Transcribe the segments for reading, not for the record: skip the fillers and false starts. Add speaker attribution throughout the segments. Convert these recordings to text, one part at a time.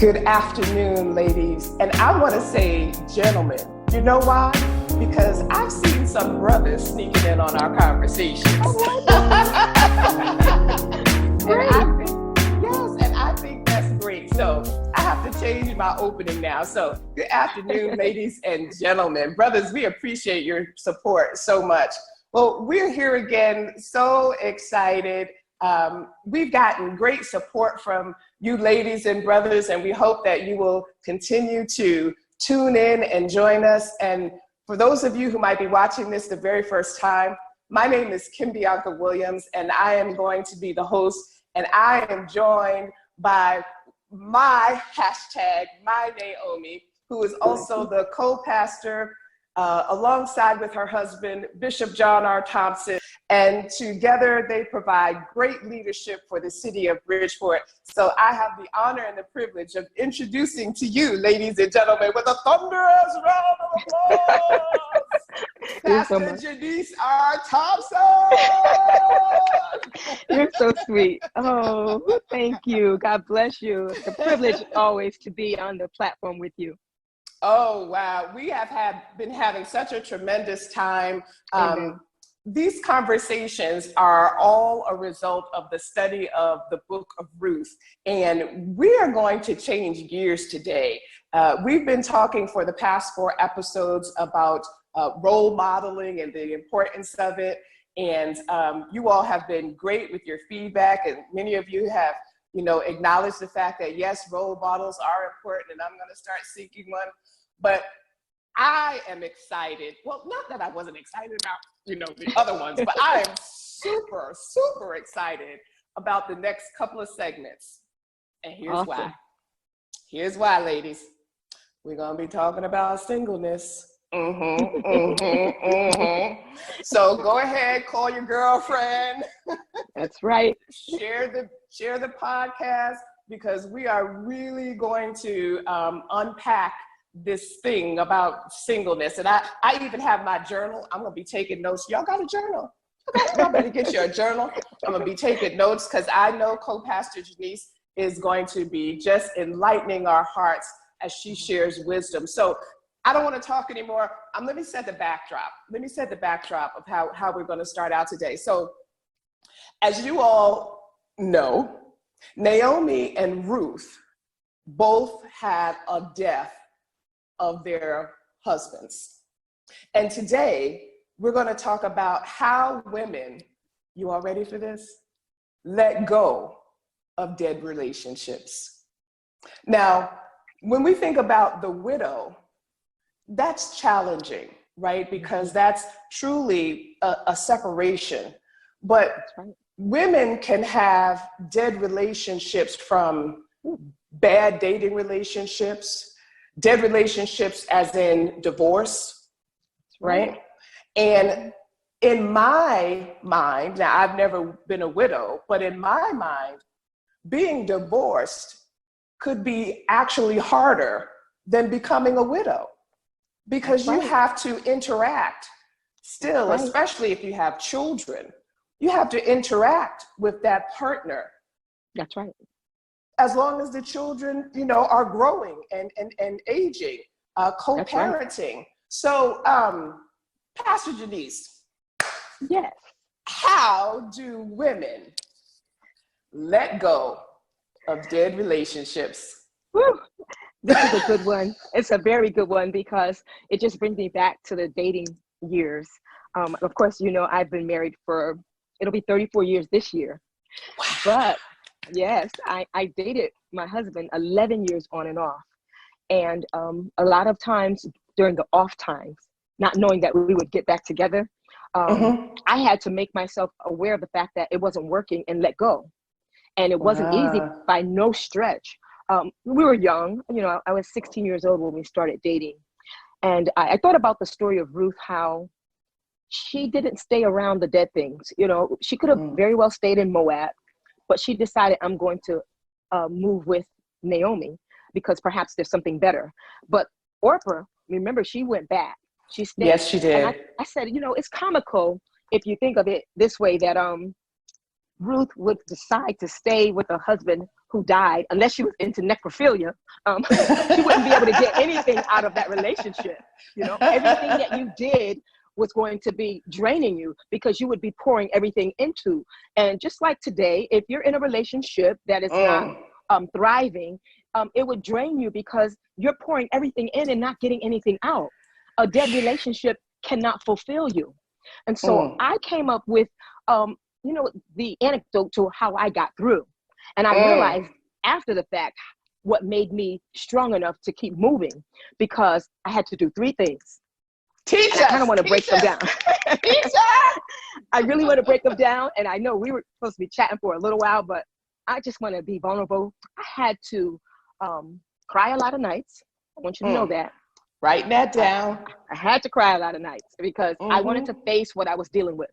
Speaker 1: Good afternoon, ladies. And I want to say gentlemen. You know why? Because I've seen some brothers sneaking in on our conversations. And I think that's great. So I have to change my opening now. So good afternoon, ladies and gentlemen. Brothers, we appreciate your support so much. Well, we're here again, so excited. We've gotten great support from you ladies and brothers, and we hope that you will continue to tune in and join us. And for those of you who might be watching this the very first time, my name is Kim Bianca Williams, and I am going to be the host, and I am joined by my hashtag, my Naomi, who is also the co-pastor alongside with her husband, Bishop John R. Thompson, and together they provide great leadership for the city of Bridgeport. So I have the honor and the privilege of introducing to you, ladies and gentlemen, with a thunderous round of applause, Pastor Jenice R. Thompson.
Speaker 2: You're so sweet. Oh, thank you. God bless you. It's a privilege always to be on the platform with you.
Speaker 1: Oh, wow. We have been having such a tremendous time. These conversations are all a result of the study of the book of Ruth. And we are going to change gears today. We've been talking for the past 4 episodes about role modeling and the importance of it. And you all have been great with your feedback. And many of you have, acknowledged the fact that yes, role models are important, and I'm going to start seeking one. But I am excited. Well, not that I wasn't excited about, the other ones, but I am super, super excited about the next couple of segments. And here's why. Here's why, ladies. We're going to be talking about singleness. So go ahead, call your girlfriend.
Speaker 2: That's right.
Speaker 1: Share the podcast, because we are really going to unpack this thing about singleness. And I even have my journal. I'm going to be taking notes. Y'all got a journal? Y'all better get your journal. I'm going to be taking notes, because I know Co-Pastor Jenice is going to be just enlightening our hearts as she shares wisdom. So I don't want to talk anymore. Let me set the backdrop. Let me set the backdrop of how we're going to start out today. So as you all know, Naomi and Ruth both had a death of their husbands. And today we're going to talk about how women, you all ready for this? Let go of dead relationships. Now, when we think about the widow, that's challenging, right? Because that's truly a separation. But women can have dead relationships from bad dating relationships, dead relationships as in divorce, right? And in my mind, now I've never been a widow, but in my mind, being divorced could be actually harder than becoming a widow, because you have to interact still, especially if you have children. You have to interact with that partner.
Speaker 2: That's right.
Speaker 1: As long as the children, are growing and aging, co-parenting. Right. So, Pastor Jenice.
Speaker 2: Yes.
Speaker 1: How do women let go of dead relationships?
Speaker 2: Woo. This is a good one. It's a very good one, because it just brings me back to the dating years. Of course, I've been married it'll be 34 years this year.
Speaker 1: Wow.
Speaker 2: But yes, I dated my husband 11 years on and off. And a lot of times during the off times, not knowing that we would get back together, I had to make myself aware of the fact that it wasn't working and let go. And it wasn't easy by no stretch. We were young, I was 16 years old when we started dating. And I thought about the story of Ruth, how she didn't stay around the dead things. She could have very well stayed in Moab, but she decided, I'm going to move with Naomi because perhaps there's something better. But Orpah, remember, she went back. She stayed.
Speaker 1: Yes, she did.
Speaker 2: And I said, it's comical if you think of it this way, that Ruth would decide to stay with a husband who died, unless she was into necrophilia, she wouldn't be able to get anything out of that relationship. You know, everything that you did was going to be draining you because you would be pouring everything into. And just like today, if you're in a relationship that is not thriving, it would drain you because you're pouring everything in and not getting anything out. A dead relationship cannot fulfill you. And so I came up with, the anecdote to how I got through. And I realized after the fact what made me strong enough to keep moving, because I had to do 3 things.
Speaker 1: Teach us.
Speaker 2: I kind of want to break them down.
Speaker 1: Teach us.
Speaker 2: I really want to break them down. And I know we were supposed to be chatting for a little while, but I just want to be vulnerable. I had to cry a lot of nights. I want you to know that.
Speaker 1: Writing that down.
Speaker 2: I had to cry a lot of nights because I wanted to face what I was dealing with.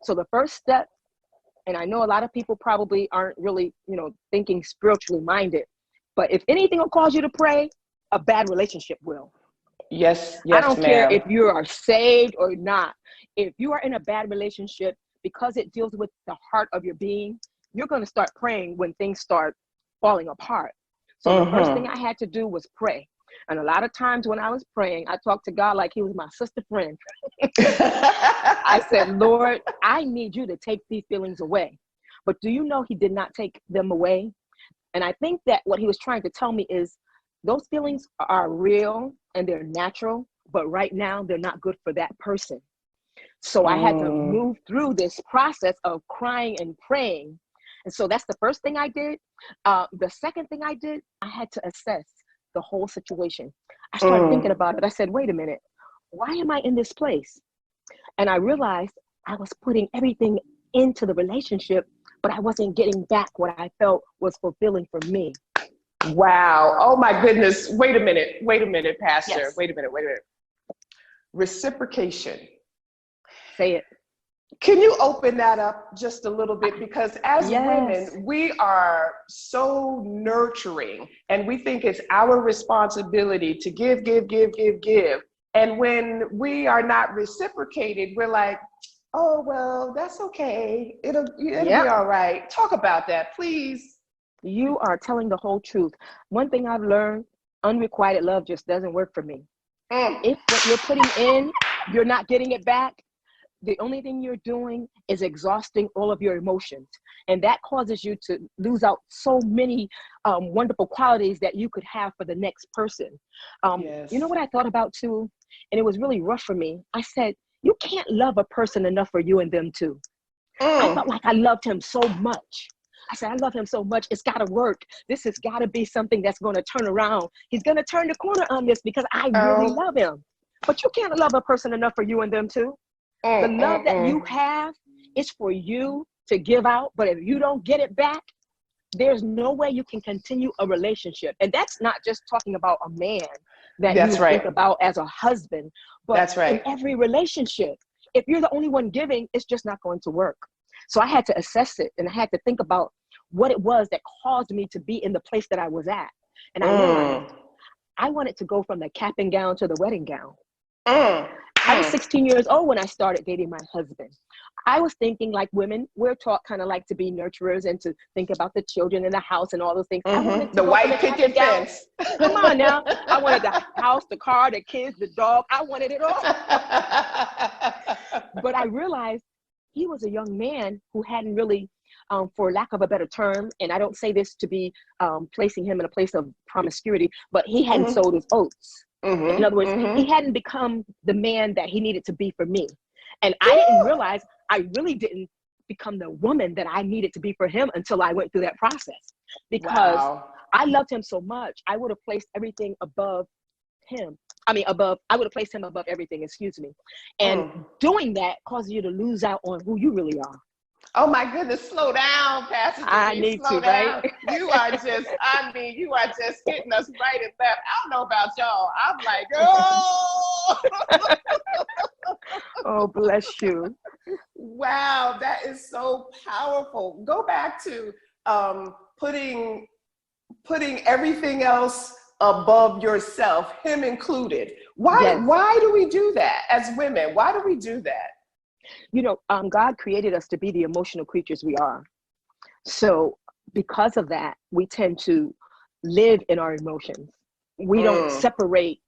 Speaker 2: So the first step, and I know a lot of people probably aren't really, thinking spiritually minded, but if anything will cause you to pray, a bad relationship will.
Speaker 1: Yes,
Speaker 2: I don't care if you are saved or not. If you are in a bad relationship, because it deals with the heart of your being, you're going to start praying when things start falling apart. So the first thing I had to do was pray. And a lot of times when I was praying, I talked to God like he was my sister friend. I said, Lord, I need you to take these feelings away. But do you know he did not take them away? And I think that what he was trying to tell me is those feelings are real and they're natural, but right now they're not good for that person. So I had to move through this process of crying and praying. And so that's the first thing I did. The second thing I did, I had to assess the whole situation. I started thinking about it. I said, wait a minute, why am I in this place? And I realized I was putting everything into the relationship, but I wasn't getting back what I felt was fulfilling for me.
Speaker 1: Wow. Oh my goodness. Wait a minute, Pastor.
Speaker 2: Yes.
Speaker 1: Wait a minute. Reciprocation.
Speaker 2: Say it.
Speaker 1: Can you open that up just a little bit? Because as women, we are so nurturing and we think it's our responsibility to give. And when we are not reciprocated, we're like, oh, well, that's okay. It'll be all right. Talk about that, please.
Speaker 2: You are telling the whole truth. One thing I've learned, unrequited love just doesn't work for me. If what you're putting in, you're not getting it back, the only thing you're doing is exhausting all of your emotions. And that causes you to lose out so many wonderful qualities that you could have for the next person. You know what I thought about too? And it was really rough for me. I said, you can't love a person enough for you and them too. I felt like I loved him so much. I said, I love him so much. It's got to work. This has got to be something that's going to turn around. He's going to turn the corner on this because I really love him. But you can't love a person enough for you and them too. The love that you have is for you to give out. But if you don't get it back, there's no way you can continue a relationship. And that's not just talking about a man that you think about as a husband, but in every relationship. If you're the only one giving, it's just not going to work. So I had to assess it and I had to think about what it was that caused me to be in the place that I was at. And I realized I wanted to go from the cap and gown to the wedding gown. I was 16 years old when I started dating my husband. I was thinking like women, we're taught kind of like to be nurturers and to think about the children in the house and all those things. I wanted to
Speaker 1: the white picket fence.
Speaker 2: Come on now. I wanted the house, the car, the kids, the dog. I wanted it all. But I realized he was a young man who hadn't really, for lack of a better term, and I don't say this to be placing him in a place of promiscuity, but he hadn't sold his oats. In other words, he hadn't become the man that he needed to be for me. And I didn't realize I really didn't become the woman that I needed to be for him until I went through that process. Because I loved him so much, I would have placed everything above him. I would have placed him above everything, excuse me. And doing that causes you to lose out on who you really are.
Speaker 1: Oh my goodness, slow down, Pastor.
Speaker 2: I need to,
Speaker 1: down.
Speaker 2: right?
Speaker 1: You are just hitting us right and left. I don't know about y'all. I'm like, oh.
Speaker 2: Oh, bless you.
Speaker 1: Wow, that is so powerful. Go back to putting everything else above yourself, him included. Why do we do that as women? Why do we do that?
Speaker 2: You know, God created us to be the emotional creatures we are. So because of that, we tend to live in our emotions. We don't separate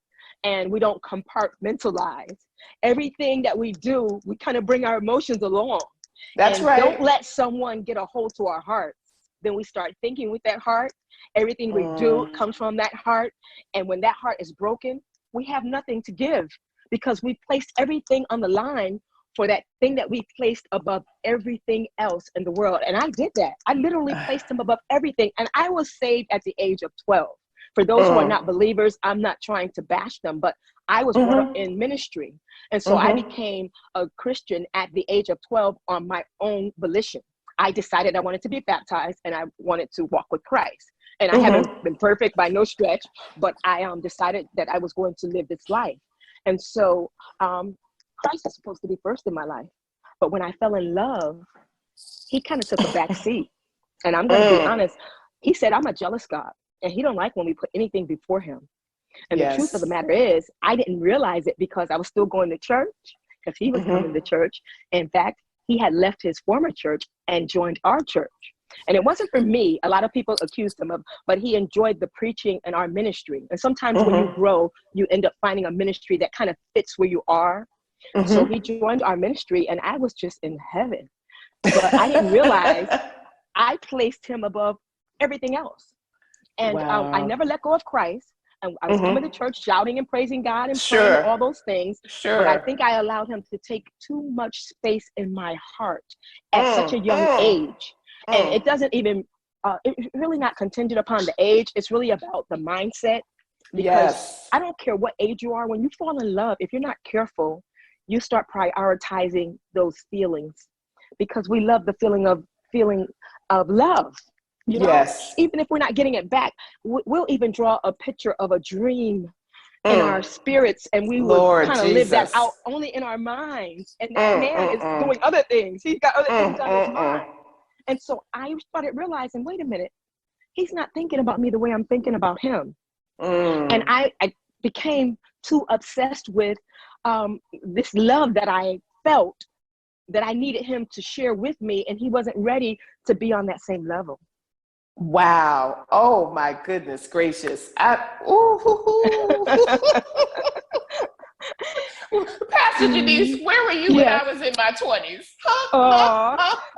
Speaker 2: and we don't compartmentalize. Everything that we do, we kind of bring our emotions along.
Speaker 1: That's
Speaker 2: and
Speaker 1: right.
Speaker 2: Don't let someone get a hold to our hearts. Then we start thinking with that heart. Everything we do comes from that heart. And when that heart is broken, we have nothing to give because we placed everything on the line for that thing that we placed above everything else in the world. And I did that. I literally placed him above everything. And I was saved at the age of 12. For those who are not believers, I'm not trying to bash them, but I was brought up in ministry. And so I became a Christian at the age of 12 on my own volition. I decided I wanted to be baptized and I wanted to walk with Christ. And I haven't been perfect by no stretch, but I decided that I was going to live this life. And so Christ is supposed to be first in my life. But when I fell in love, he kind of took a back seat. And I'm going to be honest. He said, I'm a jealous God. And he don't like when we put anything before him. And the truth of the matter is, I didn't realize it because I was still going to church because he was coming to church. In fact, he had left his former church and joined our church. And it wasn't for me. A lot of people accused him of, but he enjoyed the preaching and our ministry. And sometimes when you grow, you end up finding a ministry that kind of fits where you are. So he joined our ministry and I was just in heaven. But I didn't realize I placed him above everything else. And I never let go of Christ. And I was coming to church shouting and praising God and praying all those things. But I think I allowed him to take too much space in my heart at such a young age. And it doesn't even, it's really not contingent upon the age. It's really about the mindset. Because I don't care what age you are. When you fall in love, if you're not careful, you start prioritizing those feelings. Because we love the feeling of love. You know, even if we're not getting it back, we'll even draw a picture of a dream in our spirits, and we will kind of live that out only in our minds. And that man is doing other things. He's got other things on his mind. And so I started realizing, wait a minute, he's not thinking about me the way I'm thinking about him. And I became too obsessed with this love that I felt that I needed him to share with me, and he wasn't ready to be on that same level.
Speaker 1: Wow. Oh my goodness gracious. Pastor Jenice, where were you when I was in my 20s?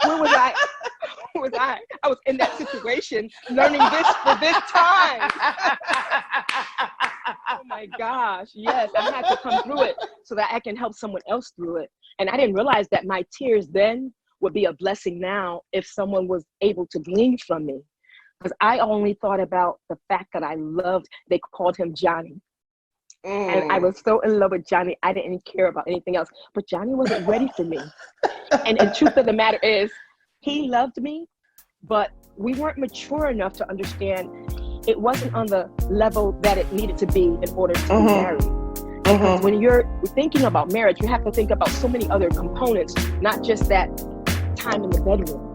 Speaker 2: Where was I? Where was I? I was in that situation learning this for this time. Oh my gosh. Yes, I had to come through it so that I can help someone else through it. And I didn't realize that my tears then would be a blessing now if someone was able to glean from me. Because I only thought about the fact that I loved, they called him Johnny. And I was so in love with Johnny, I didn't care about anything else. But Johnny wasn't ready for me. And the truth of the matter is, he loved me, but we weren't mature enough to understand it wasn't on the level that it needed to be in order to be married. Because when you're thinking about marriage, you have to think about so many other components, not just that time in the bedroom.